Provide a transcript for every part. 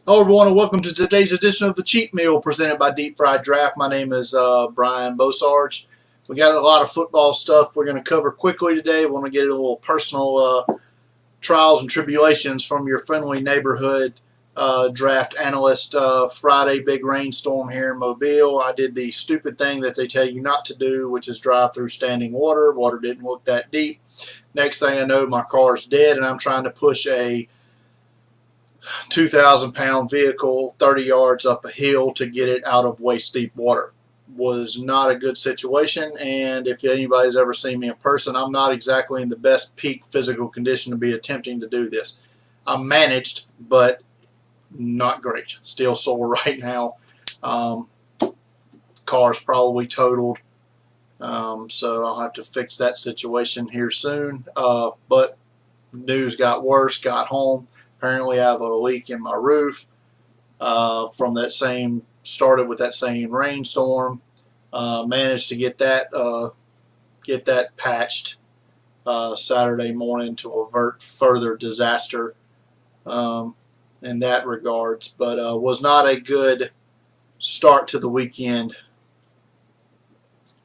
Hello everyone and welcome to today's edition of the Cheat Meal presented by Deep Fried Draft. My name is Brian Bosarge. We got a lot of football stuff we're going to cover quickly today. We want to get a little personal trials and tribulations from your friendly neighborhood draft analyst. Friday, big rainstorm here in Mobile. I did the stupid thing that they tell you not to do, which is drive through standing water. Water didn't look that deep. Next thing I know, my car's dead and I'm trying to push a 2,000-pound vehicle 30 yards up a hill to get it out of waist deep water. Was not a good situation, and if anybody's ever seen me in person, I'm not exactly in the best peak physical condition to be attempting to do this. I managed, but not great. Still sore right now. Car's probably totaled, so I'll have to fix that situation here soon. But news got worse. Got home. Apparently I have a leak in my roof from that same, started with that same rainstorm. Managed to get that patched Saturday morning to avert further disaster in that regards. But was not a good start to the weekend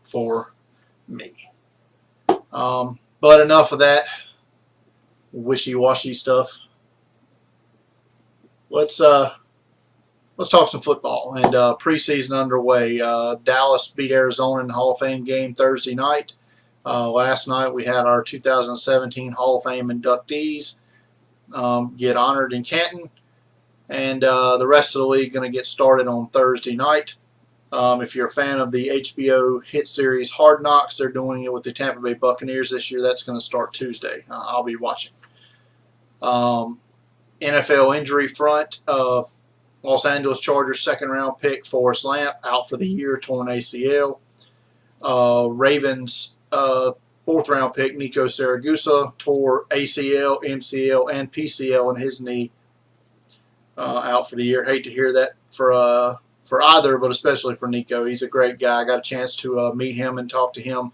for me. But enough of that wishy-washy stuff. Let's talk some football and preseason underway. Dallas beat Arizona in the Hall of Fame game Thursday night. Last night we had our 2017 Hall of Fame inductees get honored in Canton, and the rest of the league going to get started on Thursday night. If you're a fan of the HBO hit series Hard Knocks, they're doing it with the Tampa Bay Buccaneers this year. That's going to start Tuesday. I'll be watching. NFL injury front, Los Angeles Chargers second-round pick Forrest Lamp out for the year, torn ACL. Ravens fourth-round pick Nico Saragusa tore ACL, MCL, and PCL in his knee, out for the year. Hate to hear that for either, but especially for Nico. He's a great guy. I got a chance to meet him and talk to him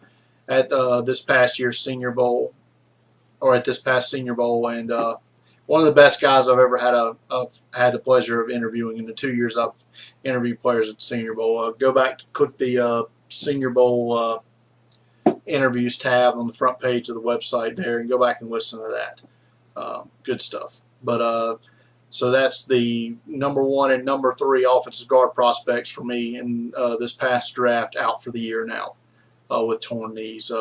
at this past year's Senior Bowl, or at this past Senior Bowl, and one of the best guys I've ever had the pleasure of interviewing in the 2 years I've interviewed players at the Senior Bowl. Go back to click the Senior Bowl interviews tab on the front page of the website there and go back and listen to that. Good stuff. But so that's the number 1 and number 3 offensive guard prospects for me in this past draft out for the year now with torn knees.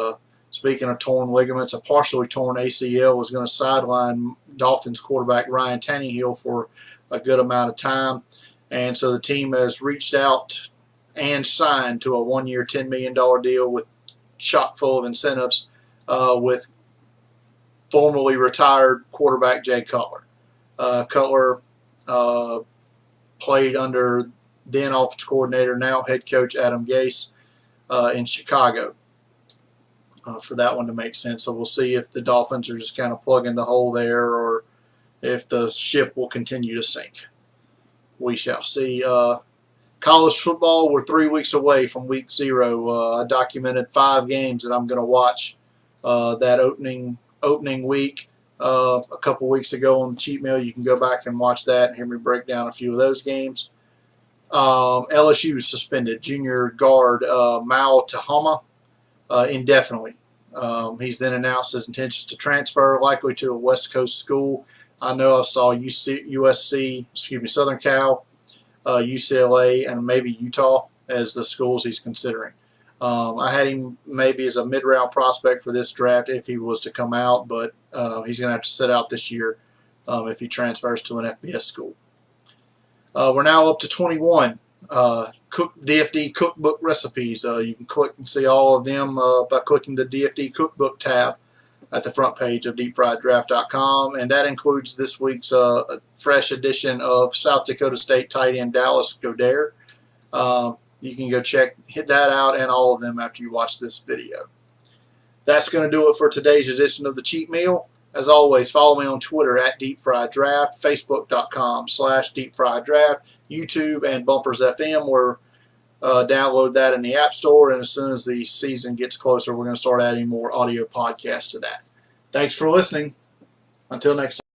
Speaking of torn ligaments, a partially torn ACL was going to sideline Dolphins quarterback Ryan Tannehill for a good amount of time. And so the team has reached out and signed to a 1-year, $10 million deal with chock full of incentives with formerly retired quarterback Jay Cutler. Cutler played under then offensive coordinator, now head coach Adam Gase in Chicago. For that one to make sense. So we'll see if the Dolphins are just kind of plugging the hole there or if the ship will continue to sink. We shall see. College football, we're 3 weeks away from week 0. I documented 5 games that I'm going to watch that opening week a couple weeks ago on the Cheat Meal. You can go back and watch that and hear me break down a few of those games. LSU suspended junior guard Mao Tahoma indefinitely. He's then announced his intentions to transfer, likely to a West Coast school. I know I saw Southern Cal, UCLA, and maybe Utah as the schools he's considering. I had him maybe as a mid-round prospect for this draft if he was to come out, but he's going to have to sit out this year if he transfers to an FBS school. We're now up to 21. DFD cookbook recipes. You can click and see all of them by clicking the DFD cookbook tab at the front page of deepfrieddraft.com, and that includes this week's fresh edition of South Dakota State tight end Dallas Goedert. You can go hit that out and all of them after you watch this video. That's going to do it for today's edition of the Cheat Meal. As always, follow me on Twitter at DeepFriedDraft, Facebook.com/DeepFriedDraft, YouTube, and Bumpers FM, where download that in the App Store. And as soon as the season gets closer, we're going to start adding more audio podcasts to that. Thanks for listening. Until next time.